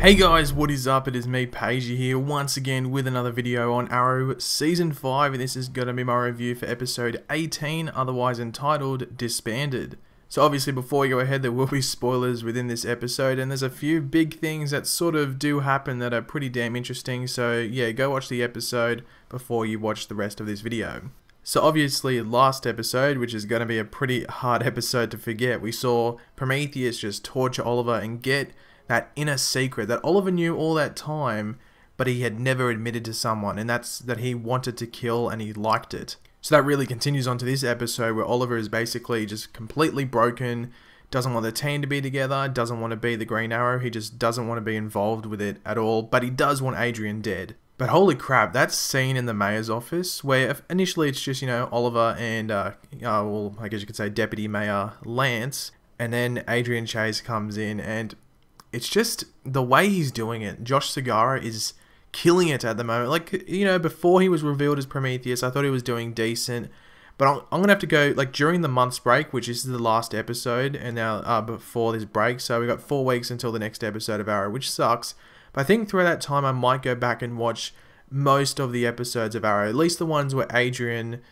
Hey guys, what is up? It is me, Pagey here, once again with another video on Arrow Season 5, and this is going to be my review for episode 18, otherwise entitled Disbanded. So obviously before we go ahead, there will be spoilers within this episode, and there's a few big things that sort of do happen that are pretty damn interesting, so yeah, go watch the episode before you watch the rest of this video. So obviously last episode, which is going to be a pretty hard episode to forget, we saw Prometheus just torture Oliver and get that inner secret that Oliver knew all that time, but he had never admitted to someone, and that's that he wanted to kill and he liked it. So that really continues on to this episode where Oliver is basically just completely broken, doesn't want the team to be together, doesn't want to be the Green Arrow, he just doesn't want to be involved with it at all, but he does want Adrian dead. But holy crap, that scene in the mayor's office where initially it's just, Oliver and, well, I guess you could say Deputy Mayor Lance, and then Adrian Chase comes in, and it's just the way he's doing it. Josh Segarra is killing it at the moment. Like, before he was revealed as Prometheus, I thought he was doing decent. But I'm going to have to go, like, during the month's break, which is the last episode, and now before this break. So we've got 4 weeks until the next episode of Arrow, which sucks. But I think throughout that time, I might go back and watch most of the episodes of Arrow. At least the ones where Adrian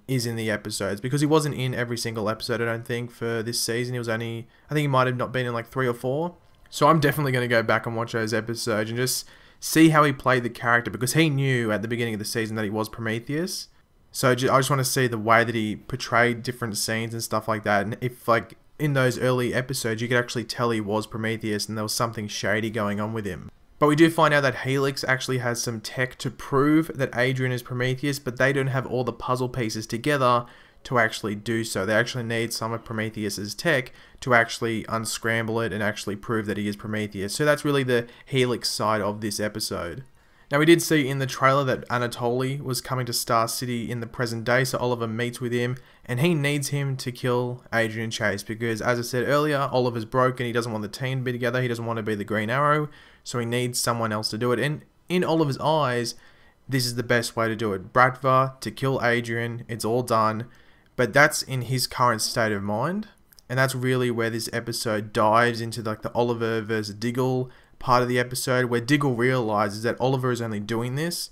is in the episodes, because he wasn't in every single episode, I don't think, for this season. He was only, I think he might have not been in like 3 or 4. So I'm definitely going to go back and watch those episodes and just see how he played the character, because he knew at the beginning of the season that he was Prometheus. So I just want to see the way that he portrayed different scenes and stuff like that, and if like in those early episodes you could actually tell he was Prometheus and there was something shady going on with him. But we do find out that Helix actually has some tech to prove that Adrian is Prometheus, but they don't have all the puzzle pieces together to actually do so. They actually need some of Prometheus's tech to actually unscramble it and actually prove that he is Prometheus. So that's really the Helix side of this episode. Now we did see in the trailer that Anatoly was coming to Star City in the present day, so Oliver meets with him and he needs him to kill Adrian Chase because, as I said earlier, Oliver's broken, he doesn't want the team to be together, he doesn't want to be the Green Arrow, so he needs someone else to do it. And in Oliver's eyes, this is the best way to do it. Bratva to kill Adrian, it's all done, but that's in his current state of mind, and that's really where this episode dives into like the Oliver versus Diggle part of the episode, where Diggle realizes that Oliver is only doing this,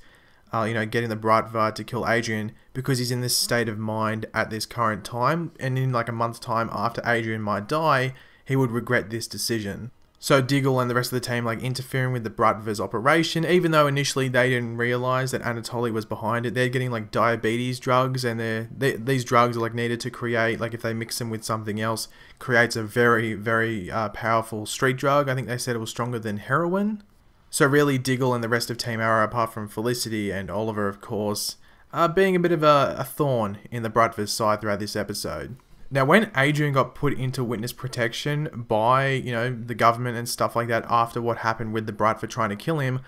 getting the Bratva to kill Adrian because he's in this state of mind at this current time, and in like a month's time after Adrian might die, he would regret this decision. So Diggle and the rest of the team like interfering with the Bratva's operation, even though initially they didn't realize that Anatoly was behind it. They're getting like diabetes drugs, and these drugs are like needed to create, like if they mix them with something else, creates a very, very powerful street drug. I think they said it was stronger than heroin. So really Diggle and the rest of Team Arrow, apart from Felicity and Oliver of course, are being a bit of a thorn in the Bratva's side throughout this episode. Now, when Adrian got put into witness protection by, the government and stuff like that after what happened with the Bratva trying to kill him,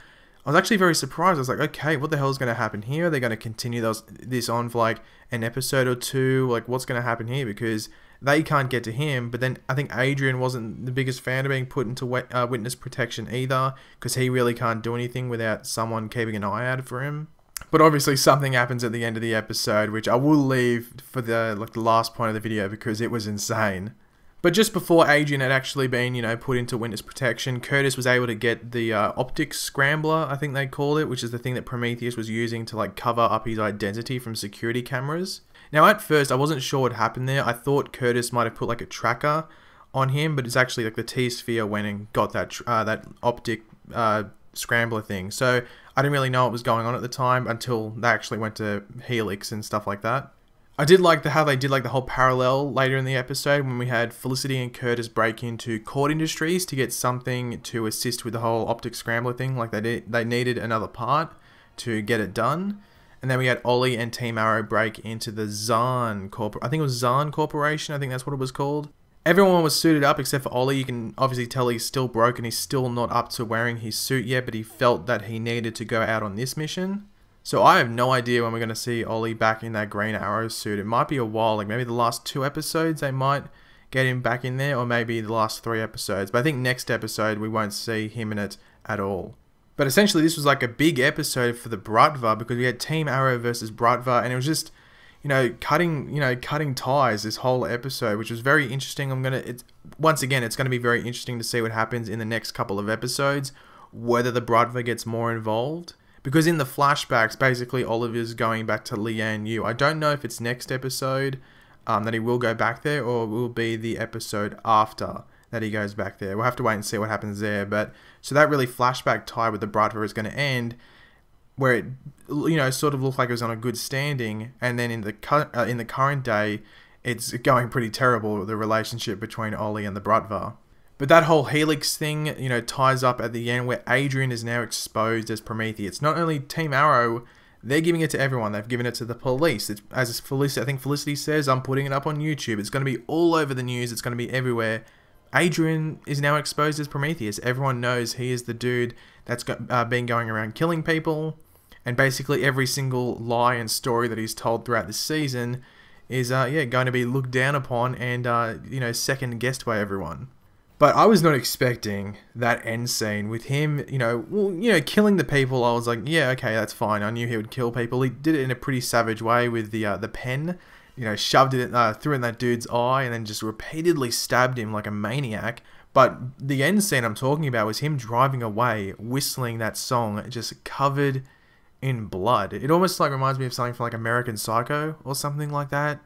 I was actually very surprised. I was like, okay, what the hell is going to happen here? Are they going to continue this on for like an episode or two? Like, what's going to happen here? Because they can't get to him, but then I think Adrian wasn't the biggest fan of being put into witness protection either, because he really can't do anything without someone keeping an eye out for him. But obviously something happens at the end of the episode, which I will leave for the last point of the video because it was insane. But just before Adrian had actually been, put into witness protection, Curtis was able to get the optic scrambler, I think they called it, which is the thing that Prometheus was using to like cover up his identity from security cameras. Now at first I wasn't sure what happened there. I thought Curtis might have put like a tracker on him, but it's actually like the T-sphere went and got that optic scrambler thing. So I didn't really know what was going on at the time until they actually went to Helix and stuff like that. I did like how they did like the whole parallel later in the episode when we had Felicity and Curtis break into Court Industries to get something to assist with the whole optic scrambler thing. Like they needed another part to get it done. And then we had Ollie and Team Arrow break into the Zahn I think it was Zahn Corporation, I think that's what it was called. Everyone was suited up except for Ollie. You can obviously tell he's still broken. He's still not up to wearing his suit yet, but he felt that he needed to go out on this mission. So I have no idea when we're going to see Ollie back in that Green Arrow suit. It might be a while, like maybe the last 2 episodes they might get him back in there, or maybe the last 3 episodes. But I think next episode we won't see him in it at all. But essentially this was like a big episode for the Bratva because we had Team Arrow versus Bratva, and it was just, cutting ties this whole episode, which was very interesting. Once again, it's gonna be very interesting to see what happens in the next couple of episodes, whether the Bratva gets more involved. Because in the flashbacks, basically Oliver's going back to Lian Yu. I don't know if it's next episode that he will go back there, or it will be the episode after that he goes back there. We'll have to wait and see what happens there. But so that really flashback tie with the Bratva is going to end, where it sort of looked like it was on a good standing, and then in the current day, it's going pretty terrible, the relationship between Ollie and the Bratva. But that whole Helix thing, ties up at the end where Adrian is now exposed as Prometheus. Not only Team Arrow, they're giving it to everyone. They've given it to the police. As Felicity, I think Felicity says, I'm putting it up on YouTube. It's going to be all over the news. It's going to be everywhere. Adrian is now exposed as Prometheus. Everyone knows he is the dude that's been going around killing people. And basically every single lie and story that he's told throughout this season is going to be looked down upon and second guessed by everyone. But I was not expecting that end scene with him, killing the people. I was like, yeah, okay, that's fine. I knew he would kill people. He did it in a pretty savage way with the pen, shoved it, threw it in that dude's eye, and then just repeatedly stabbed him like a maniac. But the end scene I'm talking about was him driving away, whistling that song, just covered in blood. It almost like reminds me of something from like American Psycho or something like that.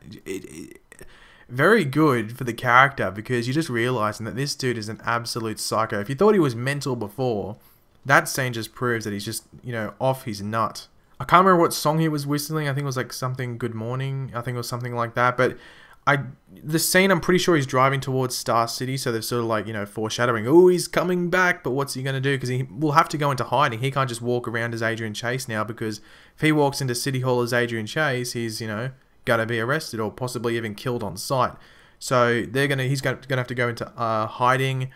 Very good for the character, because you're just realizing that this dude is an absolute psycho. If you thought he was mental before, that scene just proves that he's just, off his nut. I can't remember what song he was whistling. I think it was like something Good Morning. I think it was something like that. But the scene, I'm pretty sure he's driving towards Star City. So they're sort of like, foreshadowing, oh, he's coming back. But what's he going to do? Because he will have to go into hiding. He can't just walk around as Adrian Chase now, because if he walks into City Hall as Adrian Chase, he's, going to be arrested or possibly even killed on sight. So he's going to have to go into hiding,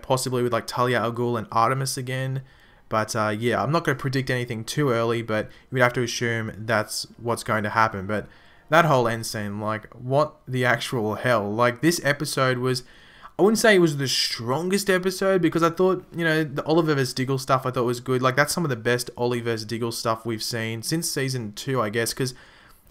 possibly with like Talia al Ghul and Artemis again. But yeah, I'm not going to predict anything too early, but you would have to assume that's what's going to happen. But that whole end scene, like, what the actual hell? Like, this episode was, I wouldn't say it was the strongest episode, because I thought, the Oliver vs. Diggle stuff I thought was good. Like, that's some of the best Ollie vs. Diggle stuff we've seen since season 2, I guess, because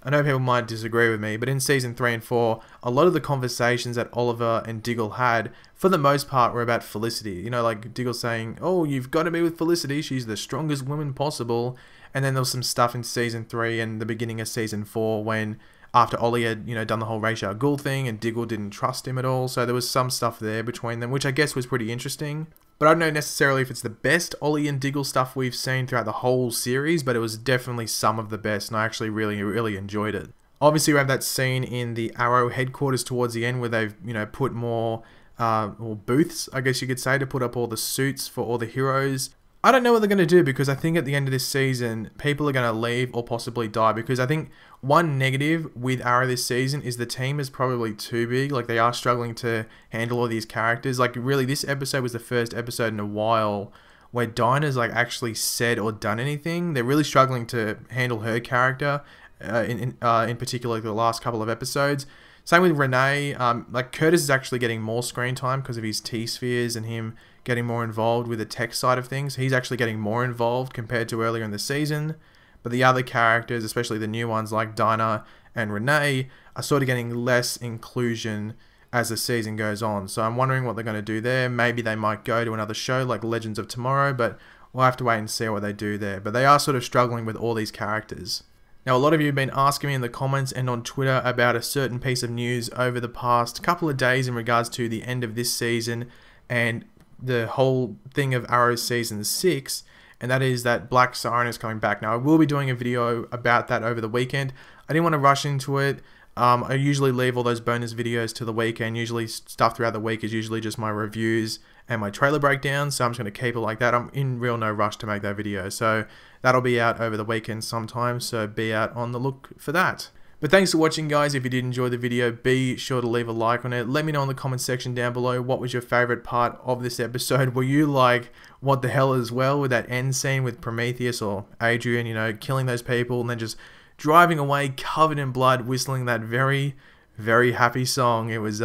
I know people might disagree with me, but in season 3 and 4, a lot of the conversations that Oliver and Diggle had, for the most part, were about Felicity. Like Diggle saying, oh, you've got to be with Felicity, she's the strongest woman possible. And then there was some stuff in season 3 and the beginning of season 4 when, after Ollie had, done the whole Ra's al Ghul thing and Diggle didn't trust him at all. So there was some stuff there between them, which I guess was pretty interesting. But I don't know necessarily if it's the best Ollie and Diggle stuff we've seen throughout the whole series, but it was definitely some of the best, and I actually really enjoyed it. Obviously, we have that scene in the Arrow headquarters towards the end where they've, put more booths, I guess you could say, to put up all the suits for all the heroes. I don't know what they're going to do, because I think at the end of this season, people are going to leave or possibly die, because I think one negative with Arrow this season is the team is probably too big. Like, they are struggling to handle all these characters. Like, really, this episode was the first episode in a while where Dinah's like actually said or done anything. They're really struggling to handle her character, in particular the last couple of episodes. Same with Renee. Like, Curtis is actually getting more screen time because of his T-spheres and him getting more involved with the tech side of things. He's actually getting more involved compared to earlier in the season. But the other characters, especially the new ones like Dinah and Renee, are sort of getting less inclusion as the season goes on. So I'm wondering what they're going to do there. Maybe they might go to another show like Legends of Tomorrow, but we'll have to wait and see what they do there. But they are sort of struggling with all these characters. Now, a lot of you have been asking me in the comments and on Twitter about a certain piece of news over the past couple of days in regards to the end of this season and the whole thing of Arrow Season 6, and that is that Black Siren is coming back. Now, I will be doing a video about that over the weekend. I didn't want to rush into it. I usually leave all those bonus videos to the weekend. Usually stuff throughout the week is usually just my reviews and my trailer breakdowns, so I'm just going to keep it like that. I'm in real no rush to make that video, so that'll be out over the weekend sometime, so be out on the look for that. But thanks for watching, guys. If you did enjoy the video, be sure to leave a like on it. Let me know in the comment section down below what was your favorite part of this episode. Were you like, what the hell as well, with that end scene with Prometheus or Adrian, killing those people and then just driving away covered in blood, whistling that very, very happy song. It was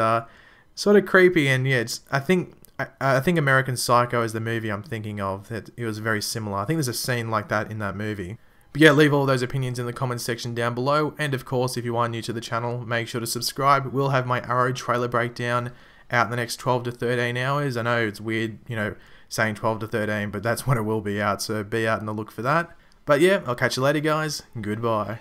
sort of creepy, and yeah, I think American Psycho is the movie I'm thinking of. That it was very similar. I think there's a scene like that in that movie. But yeah, leave all those opinions in the comments section down below. And of course, if you are new to the channel, make sure to subscribe. We'll have my Arrow trailer breakdown out in the next 12 to 13 hours. I know it's weird, you know, saying 12 to 13, but that's when it will be out. So be out on the look for that. But yeah, I'll catch you later, guys. Goodbye.